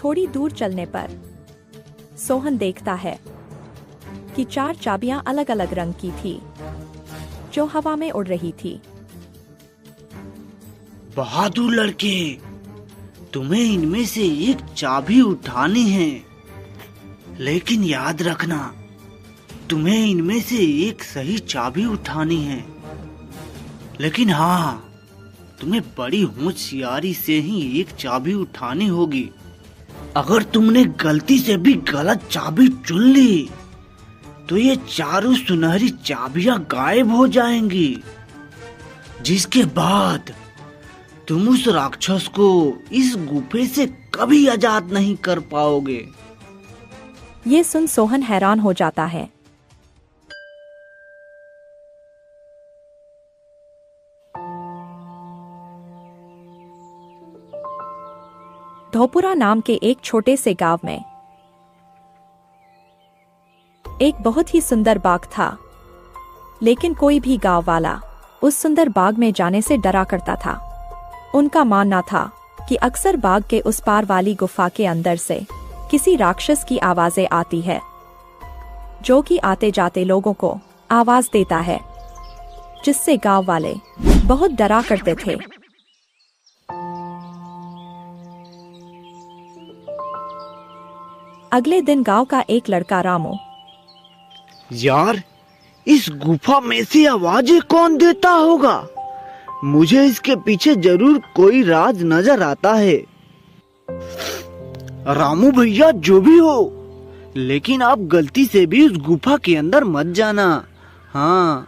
थोड़ी दूर चलने पर सोहन देखता है कि 4 चाबियां अलग अलग रंग की थी जो हवा में उड़ रही थी। बहादुर लड़के, तुम्हें इनमें से एक चाबी उठानी है, लेकिन याद रखना तुम्हें इनमें से एक सही चाबी उठानी है। लेकिन हाँ, तुम्हें बड़ी होशियारी से ही एक चाबी उठानी होगी। अगर तुमने गलती से भी गलत चाबी चुन ली तो ये चारों सुनहरी चाबियां गायब हो जाएंगी, जिसके बाद तुम उस राक्षस को इस गुफे से कभी आजाद नहीं कर पाओगे। ये सुन सोहन हैरान हो जाता है। धोपुरा नाम के एक छोटे से गांव में एक बहुत ही सुंदर बाग था, लेकिन कोई भी गांव वाला उस सुंदर बाग में जाने से डरा करता था। उनका मानना था कि अक्सर बाग के उस पार वाली गुफा के अंदर से किसी राक्षस की आवाजें आती है, जो कि आते जाते लोगों को आवाज देता है, जिससे गांव वाले बहुत डरा करते थे। अगले दिन गांव का एक लड़का रामू, यार, इस गुफा में से आवाजें कौन देता होगा? मुझे इसके पीछे जरूर कोई राज नजर आता है। रामू भैया, जो भी हो, लेकिन आप गलती से भी उस गुफा के अंदर मत जाना। हाँ,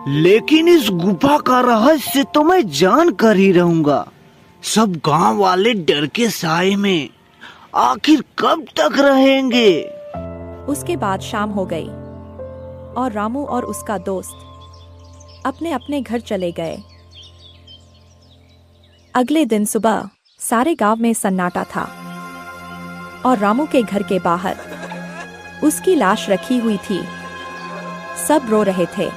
लेकिन इस गुफा का रहस्य तो मैं जान कर ही रहूंगा। सब गांव वाले डर के साए में आखिर कब तक रहेंगे? उसके बाद शाम हो गई और रामू और उसका दोस्त अपने अपने घर चले गए। अगले दिन सुबह सारे गांव में सन्नाटा था और रामू के घर के बाहर उसकी लाश रखी हुई थी। सब रो रहे थे।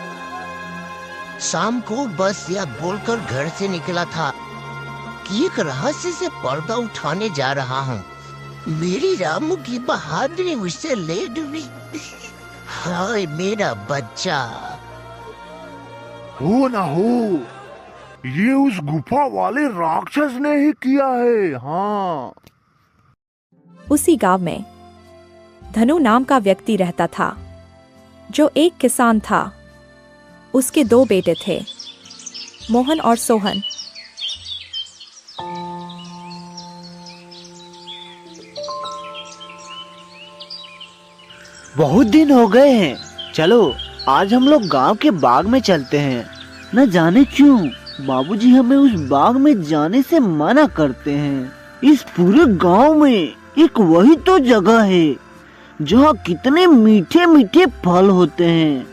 शाम को बस यह बोलकर घर से निकला था कि एक रहस्य से पर्दा उठाने जा रहा हूँ। मेरी रामू की बहादुरी मुझसे ले डूबी। हाय मेरा बच्चा। हो ना हो, ये उस गुफा वाले राक्षस ने ही किया है। हाँ। उसी गांव में धनु नाम का व्यक्ति रहता था, जो एक किसान था। उसके 2 बेटे थे, मोहन और सोहन। बहुत दिन हो गए हैं, चलो आज हम लोग गांव के बाग में चलते हैं। न जाने क्यों बाबूजी हमें उस बाग में जाने से मना करते हैं। इस पूरे गांव में एक वही तो जगह है जहाँ कितने मीठे मीठे फल होते हैं।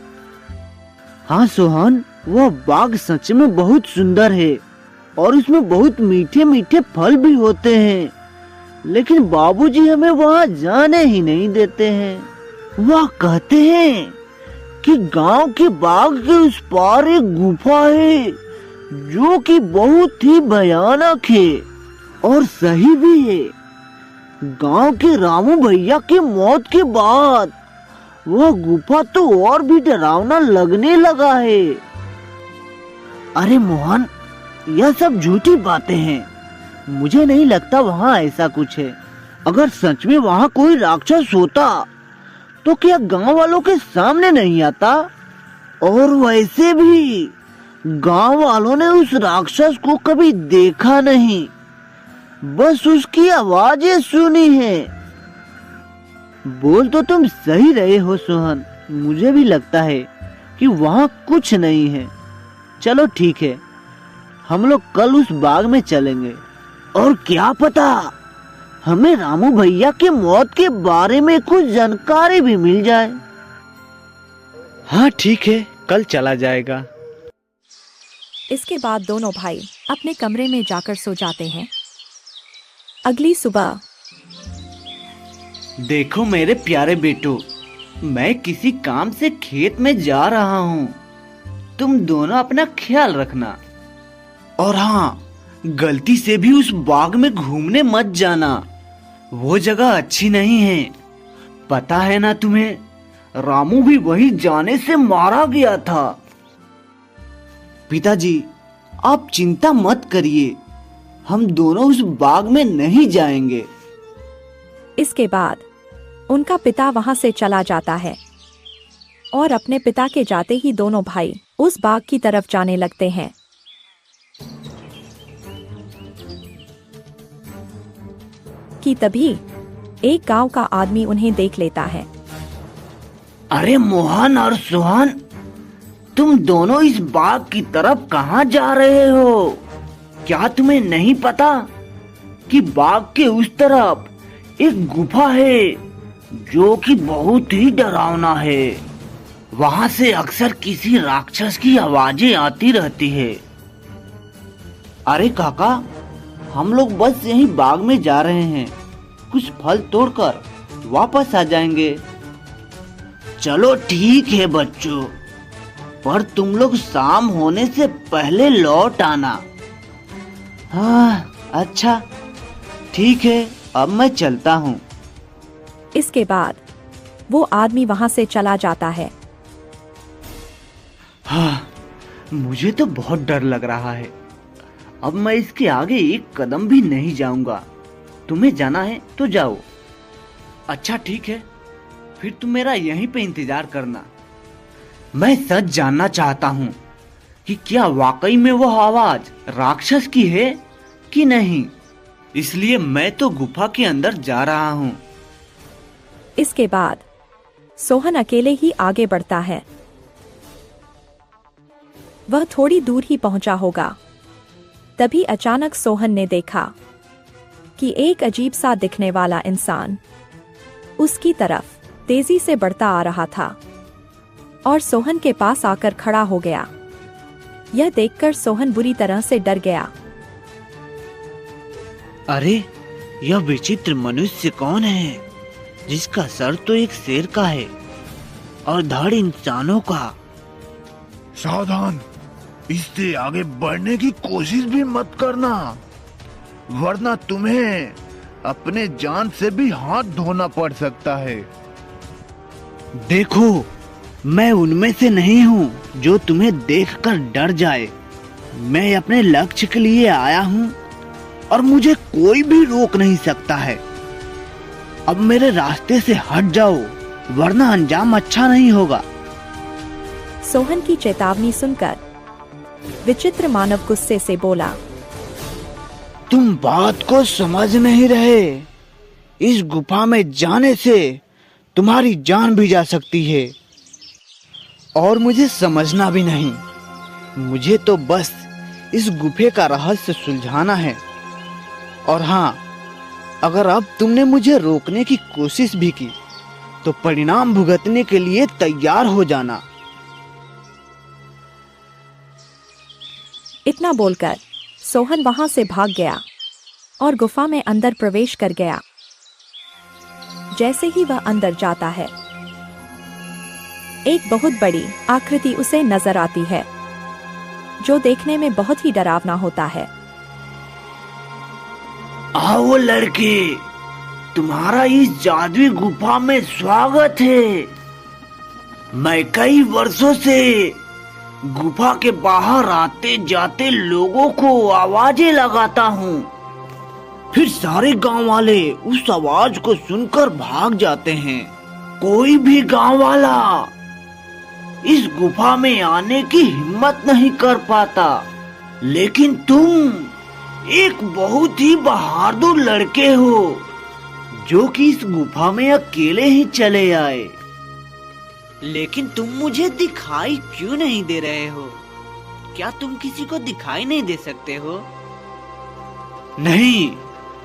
हाँ सोहन, वह बाग सच में बहुत सुंदर है और उसमें बहुत मीठे मीठे फल भी होते हैं, लेकिन बाबूजी हमें वहाँ जाने ही नहीं देते हैं। वह कहते हैं कि गांव के बाग के उस पार एक गुफा है जो कि बहुत ही भयानक है और सही भी है। गांव के रामू भैया की मौत के बाद वह गुफा तो और भी डरावना लगने लगा है। अरे मोहन, यह सब झूठी बातें हैं। मुझे नहीं लगता वहाँ ऐसा कुछ है। अगर सच में वहाँ कोई राक्षस होता तो क्या गांव वालों के सामने नहीं आता? और वैसे भी गांव वालों ने उस राक्षस को कभी देखा नहीं, बस उसकी आवाजें सुनी है। बोल तो तुम सही रहे हो सोहन, मुझे भी लगता है कि वहाँ कुछ नहीं है। चलो ठीक है, हम लोग कल उस बाग में चलेंगे और क्या पता हमें रामू भैया के मौत के बारे में कुछ जानकारी भी मिल जाए। हाँ ठीक है, कल चला जाएगा। इसके बाद दोनों भाई अपने कमरे में जाकर सो जाते हैं। अगली सुबह, देखो मेरे प्यारे बेटो, मैं किसी काम से खेत में जा रहा हूँ। तुम दोनों अपना ख्याल रखना। और हाँ, गलती से भी उस बाग में घूमने मत जाना। वो जगह अच्छी नहीं है। पता है ना तुम्हें, रामू भी वहीं जाने से मारा गया था। पिताजी, आप चिंता मत करिए, हम दोनों उस बाग में नहीं जाएंगे। इसके बाद उनका पिता वहां से चला जाता है और अपने पिता के जाते ही दोनों भाई उस बाग की तरफ जाने लगते हैं। कि तभी एक गांव का आदमी उन्हें देख लेता है। अरे मोहन और सोहन, तुम दोनों इस बाग की तरफ कहाँ जा रहे हो? क्या तुम्हें नहीं पता कि बाग के उस तरफ एक गुफा है जो कि बहुत ही डरावना है। वहां से अक्सर किसी राक्षस की आवाजें आती रहती है। अरे काका, हम लोग बस यहीं बाग में जा रहे हैं, कुछ फल तोड़कर वापस आ जाएंगे। चलो ठीक है बच्चों, पर तुम लोग शाम होने से पहले लौट आना। हाँ अच्छा ठीक है, अब मैं चलता हूँ। इसके बाद वो आदमी वहां से चला जाता है। हाँ, मुझे तो बहुत डर लग रहा है। अब मैं इसके आगे एक कदम भी नहीं जाऊंगा। तुम्हें जाना है तो जाओ। अच्छा ठीक है, फिर तुम मेरा यहीं पे इंतजार करना। मैं सच जानना चाहता हूँ कि क्या वाकई में वो आवाज राक्षस की है कि नहीं, इसलिए मैं तो गुफा के अंदर जा रहा हूँ। इसके बाद सोहन अकेले ही आगे बढ़ता है। वह थोड़ी दूर ही पहुंचा होगा, तभी अचानक सोहन ने देखा कि एक अजीब सा दिखने वाला इंसान उसकी तरफ तेजी से बढ़ता आ रहा था और सोहन के पास आकर खड़ा हो गया। यह देखकर सोहन बुरी तरह से डर गया। अरे, यह विचित्र मनुष्य कौन है जिसका सर तो एक शेर का है और धड़ इंसानों का? सावधान, इससे आगे बढ़ने की कोशिश भी मत करना, वरना तुम्हें अपने जान से भी हाथ धोना पड़ सकता है। देखो, मैं उनमें से नहीं हूँ जो तुम्हें देखकर डर जाए। मैं अपने लक्ष्य के लिए आया हूँ और मुझे कोई भी रोक नहीं सकता है। अब मेरे रास्ते से हट जाओ, वरना अंजाम अच्छा नहीं होगा। सोहन की चेतावनी सुनकर विचित्र मानव गुस्से से बोला, तुम बात को समझ नहीं रहे। इस गुफा में जाने से तुम्हारी जान भी जा सकती है और मुझे समझना भी नहीं। मुझे तो बस इस गुफे का रहस्य सुलझाना है। और हाँ, अगर अब तुमने मुझे रोकने की कोशिश भी की तो परिणाम भुगतने के लिए तैयार हो जाना। इतना बोलकर सोहन वहां से भाग गया और गुफा में अंदर प्रवेश कर गया। जैसे ही वह अंदर जाता है, एक बहुत बड़ी आकृति उसे नजर आती है जो देखने में बहुत ही डरावना होता है। आओ लड़के, तुम्हारा इस जादुई गुफा में स्वागत है। मैं कई वर्षों से गुफा के बाहर आते जाते लोगों को आवाजें लगाता हूँ, फिर सारे गांव वाले उस आवाज को सुनकर भाग जाते हैं। कोई भी गांव वाला इस गुफा में आने की हिम्मत नहीं कर पाता, लेकिन तुम एक बहुत ही बहादुर लड़के हो जो कि इस गुफा में अकेले ही चले आए। लेकिन तुम मुझे दिखाई क्यों नहीं दे रहे हो? क्या तुम किसी को दिखाई नहीं दे सकते हो? नहीं,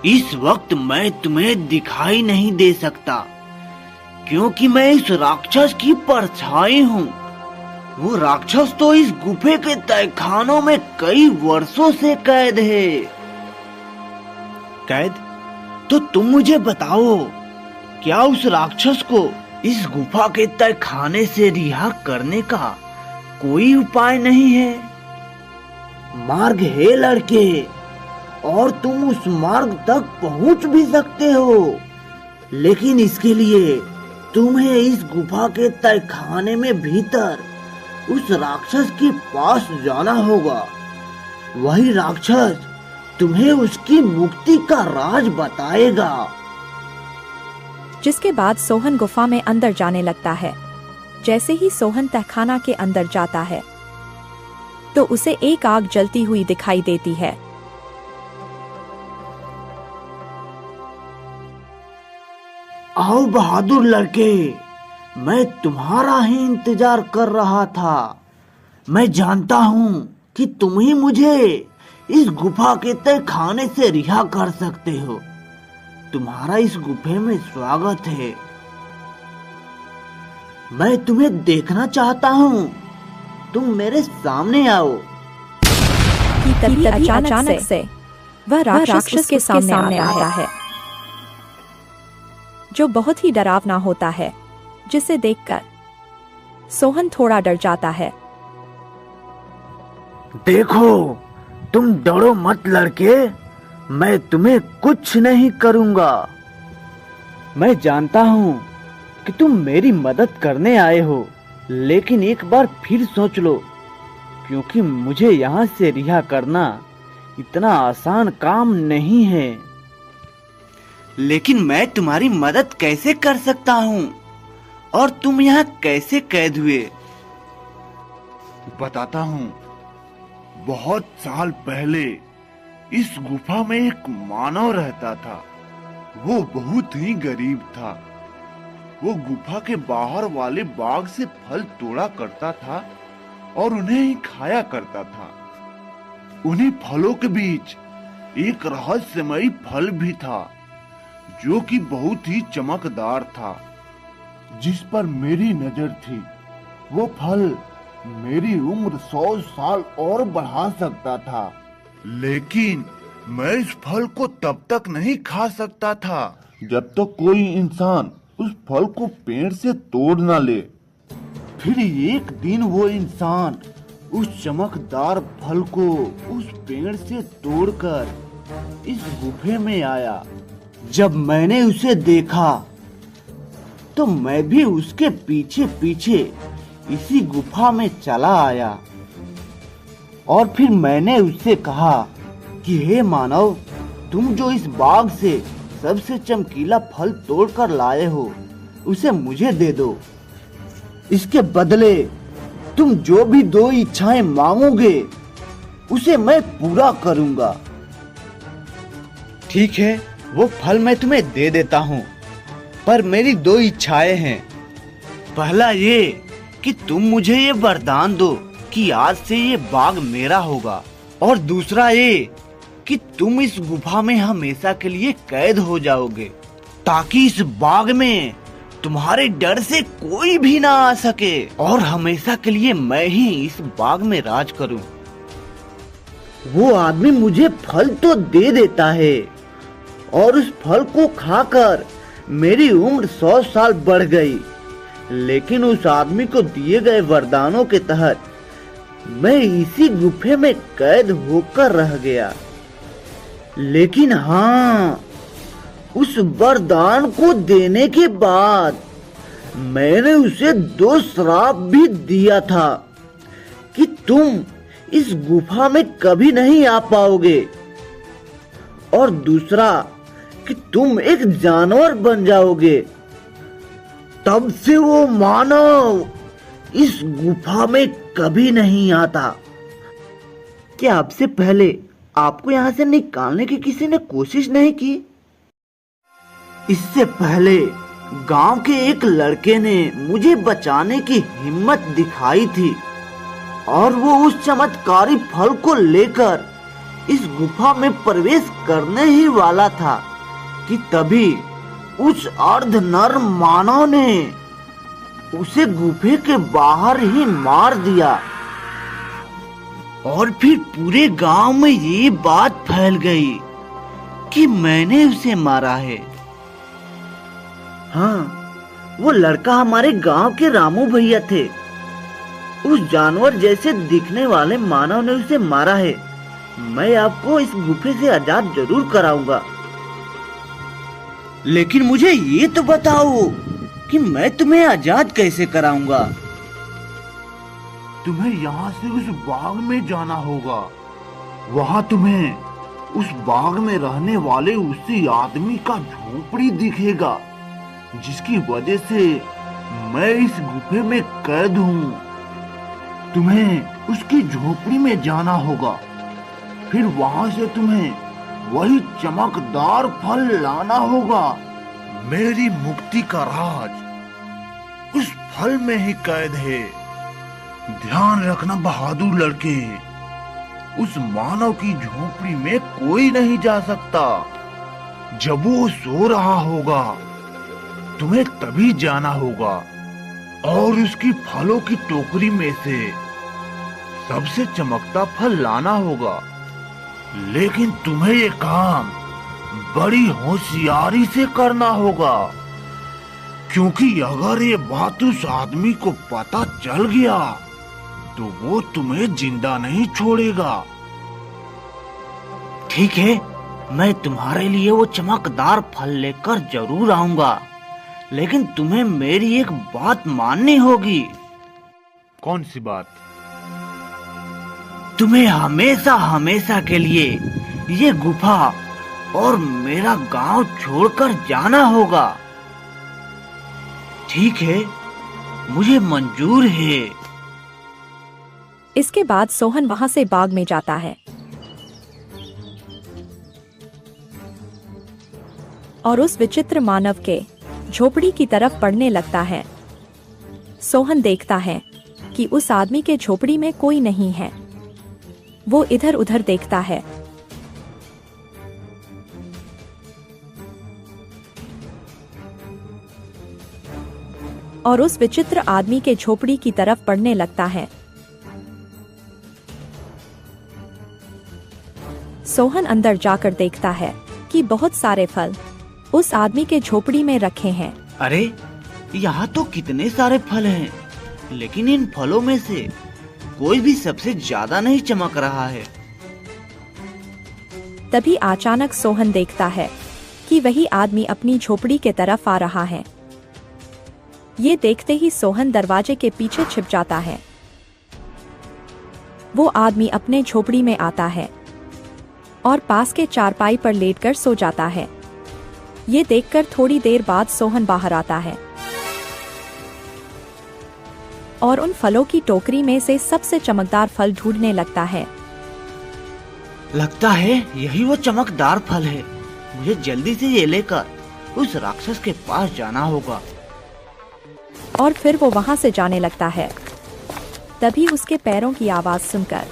इस वक्त मैं तुम्हें दिखाई नहीं दे सकता, क्योंकि मैं इस राक्षस की परछाई हूँ। वो राक्षस तो इस गुफे के तहखानों में कई वर्षों से कैद है। कैद? तो तुम मुझे बताओ, क्या उस राक्षस को इस गुफा के तहखाने से रिहा करने का कोई उपाय नहीं है? मार्ग है लड़के, और तुम उस मार्ग तक पहुंच भी सकते हो, लेकिन इसके लिए तुम्हें इस गुफा के तहखाने में भीतर उस राक्षस के पास जाना होगा। वही राक्षस तुम्हें उसकी मुक्ति का राज बताएगा। जिसके बाद सोहन गुफा में अंदर जाने लगता है। जैसे ही सोहन तहखाना के अंदर जाता है तो उसे एक आग जलती हुई दिखाई देती है। आओ बहादुर लड़के, मैं तुम्हारा ही इंतजार कर रहा था। मैं जानता हूँ कि तुम ही मुझे इस गुफा के तहखाने से रिहा कर सकते हो। तुम्हारा इस गुफे में स्वागत है। मैं तुम्हें देखना चाहता हूँ, तुम मेरे सामने आओ। कि तभी अचानक से वह राक्षस के सामने आता है, जो बहुत ही डरावना होता है, जिसे देखकर सोहन थोड़ा डर जाता है। देखो, तुम डरो मत लड़के, मैं तुम्हें कुछ नहीं करूंगा। मैं जानता हूँ कि तुम मेरी मदद करने आए हो, लेकिन एक बार फिर सोच लो, क्योंकि मुझे यहाँ से रिहा करना इतना आसान काम नहीं है। लेकिन मैं तुम्हारी मदद कैसे कर सकता हूँ, और तुम यहाँ कैसे कैद हुए? बताता हूँ। बहुत साल पहले इस गुफा में एक मानव रहता था। वो बहुत ही गरीब था। वो गुफा के बाहर वाले बाग से फल तोड़ा करता था और उन्हें ही खाया करता था। उन्हीं फलों के बीच एक रहस्यमयी फल भी था, जो कि बहुत ही चमकदार था, जिस पर मेरी नजर थी। वो फल मेरी उम्र 100 साल और बढ़ा सकता था, लेकिन मैं इस फल को तब तक नहीं खा सकता था जब तक कोई इंसान उस फल को पेड़ से तोड़ ना ले। फिर एक दिन वो इंसान उस चमकदार फल को उस पेड़ से तोड़कर इस गुफे में आया। जब मैंने उसे देखा तो मैं भी उसके पीछे पीछे इसी गुफा में चला आया, और फिर मैंने उससे कहा कि हे मानव, तुम जो इस बाग से सबसे चमकीला फल तोड़कर लाए हो, उसे मुझे दे दो। इसके बदले तुम जो भी 2 इच्छाएं मांगोगे, उसे मैं पूरा करूंगा। ठीक है, वो फल मैं तुम्हें दे देता हूँ, पर मेरी 2 इच्छाएं हैं। पहला ये कि तुम मुझे ये वरदान दो कि आज से ये बाग मेरा होगा, और दूसरा ये कि तुम इस गुफा में हमेशा के लिए कैद हो जाओगे, ताकि इस बाग में तुम्हारे डर से कोई भी ना आ सके, और हमेशा के लिए मैं ही इस बाग में राज करूं। वो आदमी मुझे फल तो दे देता है, और उस फल को खाकर मेरी उम्र 100 साल बढ़ गई, लेकिन उस आदमी को दिए गए वरदानों के तहत मैं इसी गुफे में कैद होकर रह गया। लेकिन हाँ, उस वरदान को देने के बाद मैंने उसे 2 श्राप भी दिया था कि तुम इस गुफा में कभी नहीं आ पाओगे, और दूसरा कि तुम एक जानवर बन जाओगे। तब से वो मानव इस गुफा में कभी नहीं आता। क्या आपसे पहले आपको यहाँ से निकालने की किसी ने कोशिश नहीं की? इससे पहले गांव के एक लड़के ने मुझे बचाने की हिम्मत दिखाई थी, और वो उस चमत्कारी फल को लेकर इस गुफा में प्रवेश करने ही वाला था कि तभी उस अर्ध नर मानव ने उसे गुफे के बाहर ही मार दिया, और फिर पूरे गांव में ये बात फैल गई कि मैंने उसे मारा है। हाँ, वो लड़का हमारे गांव के रामू भैया थे। उस जानवर जैसे दिखने वाले मानव ने उसे मारा है, मैं आपको इस गुफे से आजाद जरूर कराऊंगा। लेकिन मुझे ये तो बताओ कि मैं तुम्हें आजाद कैसे कराऊंगा? तुम्हें यहाँ से उस बाग में जाना होगा। वहाँ तुम्हें उस बाग में रहने वाले उसी आदमी का झोपड़ी दिखेगा जिसकी वजह से मैं इस गुफे में कैद हूँ। तुम्हें उसकी झोपड़ी में जाना होगा, फिर वहाँ से तुम्हें वही चमकदार फल लाना होगा। मेरी मुक्ति का राज उस फल में ही कैद है। ध्यान रखना बहादुर लड़के, उस मानव की झोपड़ी में कोई नहीं जा सकता। जब वो सो रहा होगा तुम्हें तभी जाना होगा और उसकी फलों की टोकरी में से सबसे चमकता फल लाना होगा। लेकिन तुम्हें ये काम बड़ी होशियारी से करना होगा, क्योंकि अगर ये बात उस आदमी को पता चल गया तो वो तुम्हें जिंदा नहीं छोड़ेगा। ठीक है, मैं तुम्हारे लिए वो चमकदार फल लेकर जरूर आऊंगा, लेकिन तुम्हें मेरी एक बात माननी होगी। कौन सी बात? तुम्हें हमेशा हमेशा के लिए ये गुफा और मेरा गांव छोड़कर जाना होगा। ठीक है, मुझे मंजूर है। इसके बाद सोहन वहां से बाग में जाता है और उस विचित्र मानव के झोपड़ी की तरफ बढ़ने लगता है। सोहन देखता है कि उस आदमी के झोपड़ी में कोई नहीं है। वो इधर उधर देखता है और उस विचित्र आदमी के झोपड़ी की तरफ बढ़ने लगता है। सोहन अंदर जाकर देखता है कि बहुत सारे फल उस आदमी के झोपड़ी में रखे हैं। अरे, यहाँ तो कितने सारे फल हैं, लेकिन इन फलों में से कोई भी सबसे ज्यादा नहीं चमक रहा है। तभी अचानक सोहन देखता है कि वही आदमी अपनी झोपड़ी के तरफ आ रहा है। ये देखते ही सोहन दरवाजे के पीछे छिप जाता है। वो आदमी अपने झोपड़ी में आता है और पास के चारपाई पर लेटकर सो जाता है। ये देखकर थोड़ी देर बाद सोहन बाहर आता है और उन फलों की टोकरी में से सबसे चमकदार फल ढूंढने लगता है। लगता है यही वो चमकदार फल है। मुझे जल्दी से ये लेकर उस राक्षस के पास जाना होगा। और फिर वो वहां से जाने लगता है। तभी उसके पैरों की आवाज सुनकर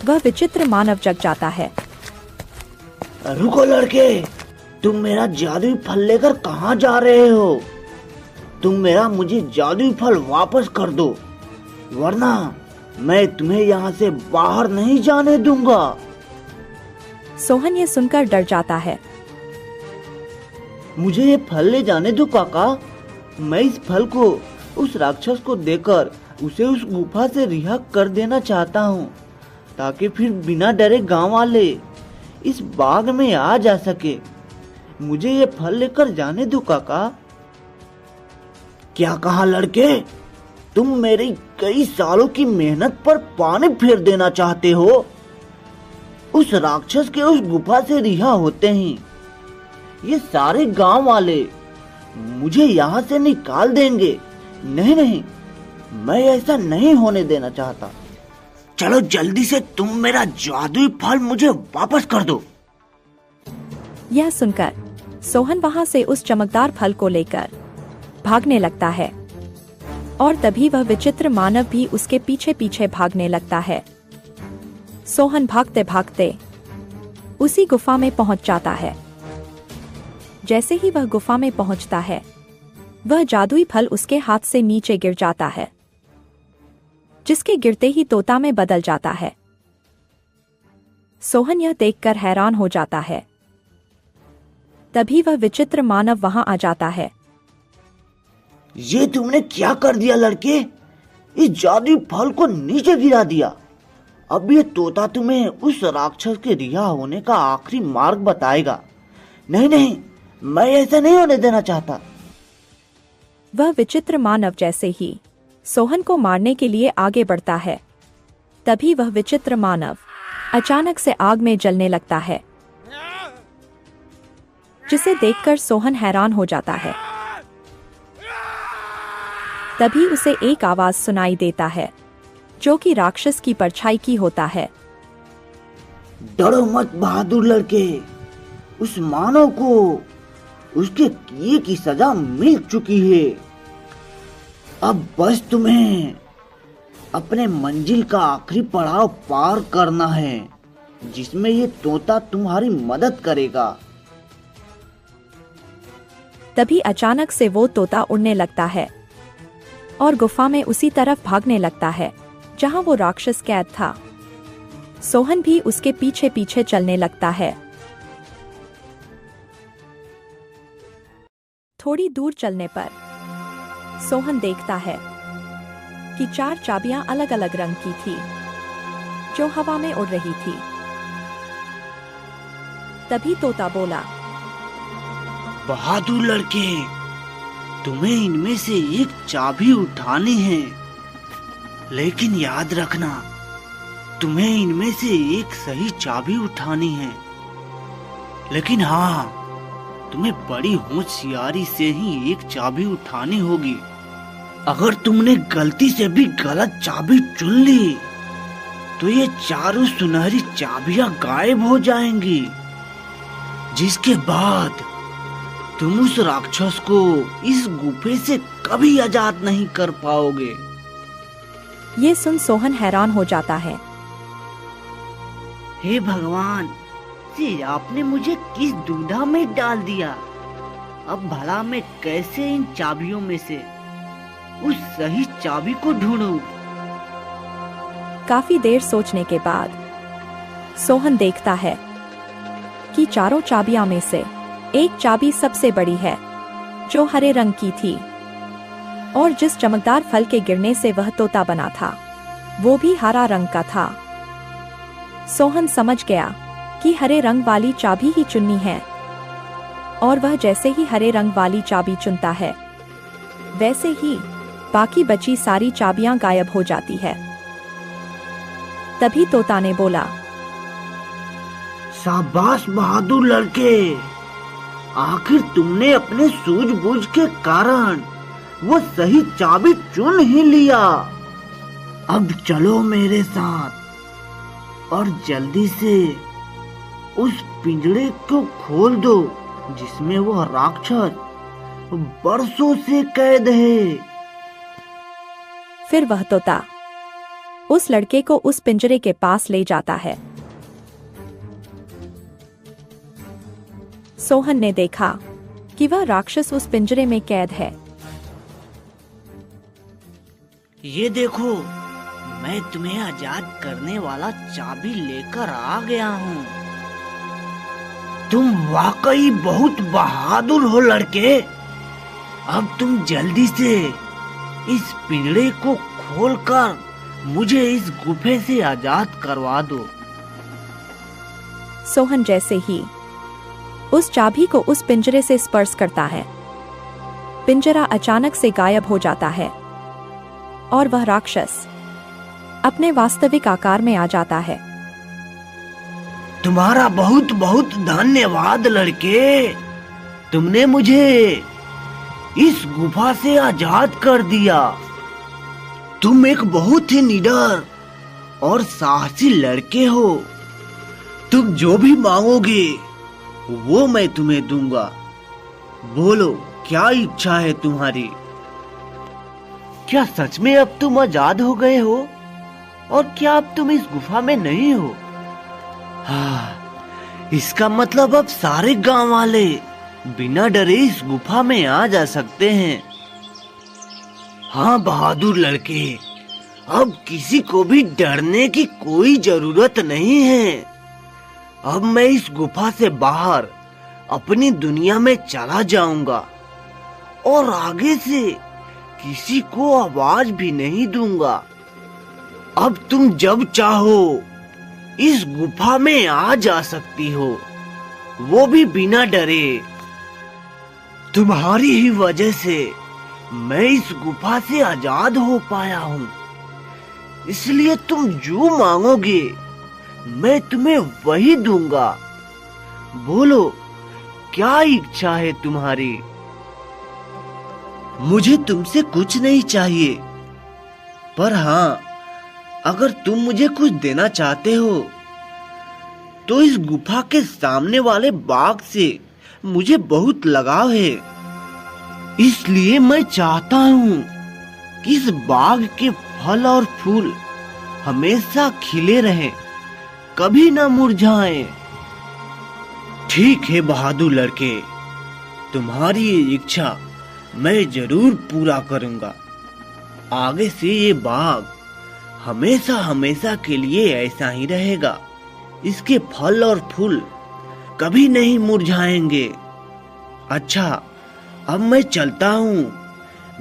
वह विचित्र मानव जग जाता है। रुको लड़के, तुम मेरा जादुई फल लेकर कहाँ जा रहे हो? तुम मेरा मुझे जादुई फल वापस कर दो, वरना मैं तुम्हें यहाँ से बाहर नहीं जाने दूंगा। सोहन ये सुनकर डर जाता है। मुझे ये फल ले जाने दो काका। मैं इस फल को उस राक्षस को देकर उसे उस गुफा से रिहा कर देना चाहता हूँ, ताकि फिर बिना डरे गांव वाले इस बाग में आ जा सके। मुझे ये फल लेकर जाने दो काका। क्या कहा लड़के? तुम मेरी कई सालों की मेहनत पर पानी फेर देना चाहते हो? उस राक्षस के उस गुफा से रिहा होते ही ये सारे गांव वाले मुझे यहाँ से निकाल देंगे। नहीं नहीं, मैं ऐसा नहीं होने देना चाहता। चलो जल्दी से तुम मेरा जादुई फल मुझे वापस कर दो। यह सुनकर सोहन वहां से उस चमकदार फल को लेकर भागने लगता है और तभी वह विचित्र मानव भी उसके पीछे पीछे भागने लगता है। सोहन भागते भागते उसी गुफा में पहुंच जाता है। जैसे ही वह गुफा में पहुंचता है, वह जादुई फल उसके हाथ से नीचे गिर जाता है, जिसके गिरते ही तोता में बदल जाता है। सोहन यह देखकर हैरान हो जाता है। तभी वह विचित्र मानव वहां आ जाता है। ये तुमने क्या कर दिया लड़के? इस जादुई फल को नीचे गिरा दिया अब ये तोता तुम्हें उस राक्षस के रिहा होने का आखिरी मार्ग बताएगा। नहीं नहीं, मैं ऐसा नहीं होने देना चाहता। वह विचित्र मानव जैसे ही सोहन को मारने के लिए आगे बढ़ता है, तभी वह विचित्र मानव अचानक से आग में जलने लगता है, जिसे देखकर सोहन हैरान हो जाता है। तभी उसे एक आवाज सुनाई देता है, जो कि राक्षस की परछाई की होता है। डरो मत बहादुर लड़के, उस मानव को उसके किए की सजा मिल चुकी है। अब बस तुम्हें अपने मंजिल का आखिरी पड़ाव पार करना है, जिसमें ये तोता तुम्हारी मदद करेगा। तभी अचानक से वो तोता उड़ने लगता है और गुफा में उसी तरफ भागने लगता है जहां वो राक्षस कैद था। सोहन भी उसके पीछे पीछे चलने लगता है। थोड़ी दूर चलने पर सोहन देखता है कि 4 चाबियां अलग अलग रंग की थी, जो हवा में उड़ रही थी। तभी तोता बोला, बहादुर लड़के, तुम्हें इनमें से एक चाबी उठानी है, लेकिन याद रखना, तुम्हें इनमें से एक सही चाबी उठानी है। लेकिन हाँ, तुम्हें बड़ी होशियारी से ही एक चाबी उठानी होगी। अगर तुमने गलती से भी गलत चाबी चुन ली, तो ये चारों सुनहरी चाबियां गायब हो जाएंगी, जिसके बाद तुम उस राक्षस को इस गुफे से कभी आजाद नहीं कर पाओगे। ये सुन सोहन हैरान हो जाता है। हे भगवान, ये आपने मुझे किस दुविधा में डाल दिया। अब भला मैं कैसे इन चाबियों में से उस सही चाबी को ढूंढूं? काफी देर सोचने के बाद सोहन देखता है कि चारों चाबियां में से एक चाबी सबसे बड़ी है, जो हरे रंग की थी, और जिस चमकदार फल के गिरने से वह तोता बना था, वो भी हरा रंग का था। सोहन समझ गया कि हरे रंग वाली चाबी ही चुननी है, और वह जैसे ही हरे रंग वाली चाबी चुनता है, वैसे ही बाकी बची सारी चाबियां गायब हो जाती है। तभी तोता ने बोला, शाबाश बहादुर लड़के, आखिर तुमने अपने सूझबूझ के कारण वो सही चाबी चुन ही लिया। अब चलो मेरे साथ और जल्दी से उस पिंजरे को खोल दो, जिसमें वो राक्षस बरसों से कैद है। फिर वह तोता उस लड़के को उस पिंजरे के पास ले जाता है। सोहन ने देखा कि वह राक्षस उस पिंजरे में कैद है। ये देखो, मैं तुम्हें आजाद करने वाला चाबी लेकर आ गया हूँ। तुम वाकई बहुत बहादुर हो लड़के। अब तुम जल्दी से इस पिंजरे को खोलकर मुझे इस गुफे से आजाद करवा दो। सोहन जैसे ही उस चाबी को उस पिंजरे से स्पर्श करता है, पिंजरा अचानक से गायब हो जाता है और वह राक्षस अपने वास्तविक आकार में आ जाता है। तुम्हारा बहुत बहुत धन्यवाद लड़के, तुमने मुझे इस गुफा से आजाद कर दिया। तुम एक बहुत ही निडर और साहसी लड़के हो। तुम जो भी मांगोगे वो मैं तुम्हें दूंगा। बोलो, क्या इच्छा है तुम्हारी? क्या सच में अब तुम आजाद हो गए हो? और क्या अब तुम इस गुफा में नहीं हो? हाँ, इसका मतलब अब सारे गांव वाले बिना डरे इस गुफा में आ जा सकते हैं। हाँ बहादुर लड़के, अब किसी को भी डरने की कोई जरूरत नहीं है। अब मैं इस गुफा से बाहर अपनी दुनिया में चला जाऊंगा और आगे से किसी को आवाज भी नहीं दूंगा। अब तुम जब चाहो इस गुफा में आ जा सकती हो, वो भी बिना डरे। तुम्हारी ही वजह से मैं इस गुफा से आजाद हो पाया हूँ, इसलिए तुम जो मांगोगे मैं तुम्हें वही दूंगा। बोलो, क्या इच्छा है तुम्हारी? मुझे तुमसे कुछ नहीं चाहिए, पर हाँ, अगर तुम मुझे कुछ देना चाहते हो तो इस गुफा के सामने वाले बाग से मुझे बहुत लगाव है। इसलिए मैं चाहता हूँ कि इस बाग के फल और फूल हमेशा खिले रहें, कभी ना मुरझाएं। ठीक है बहादुर लड़के, तुम्हारी ये इच्छा मैं जरूर पूरा करूंगा। आगे से ये बाग हमेशा हमेशा के लिए ऐसा ही रहेगा। इसके फल और फूल कभी नहीं मुरझाएंगे। अच्छा, अब मैं चलता हूँ,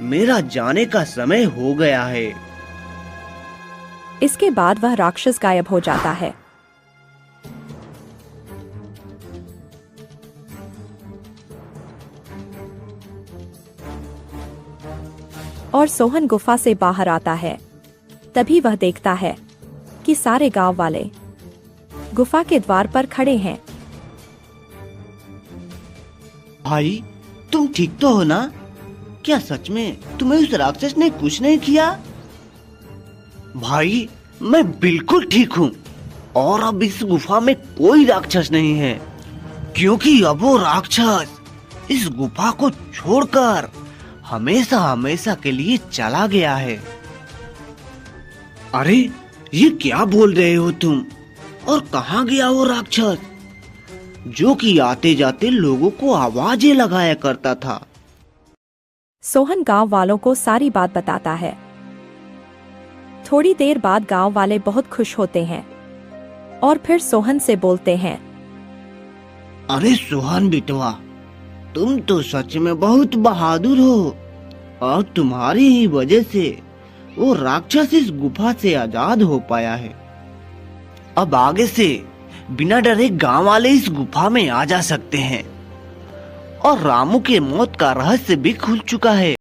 मेरा जाने का समय हो गया है। इसके बाद वह राक्षस गायब हो जाता है। और सोहन गुफा से बाहर आता है। तभी वह देखता है कि सारे गांव वाले गुफा के द्वार पर खड़े हैं। भाई, तुम ठीक तो हो ना? क्या सच में तुम्हें उस राक्षस ने कुछ नहीं किया? भाई, मैं बिल्कुल ठीक हूँ और अब इस गुफा में कोई राक्षस नहीं है, क्योंकि अब वो राक्षस इस गुफा को छोड़कर हमेशा हमेशा के लिए चला गया है। अरे, ये क्या बोल रहे हो तुम? और कहाँ गया वो राक्षस जो कि आते जाते लोगों को आवाजें लगाया करता था? सोहन गांव वालों को सारी बात बताता है। थोड़ी देर बाद गांव वाले बहुत खुश होते हैं और फिर सोहन से बोलते हैं, अरे सोहन बिटवा, तुम तो सच में बहुत बहादुर हो और तुम्हारी ही वजह से वो राक्षस इस गुफा से आजाद हो पाया है। अब आगे से बिना डरे गांव वाले इस गुफा में आ जा सकते हैं और रामू के मौत का रहस्य भी खुल चुका है।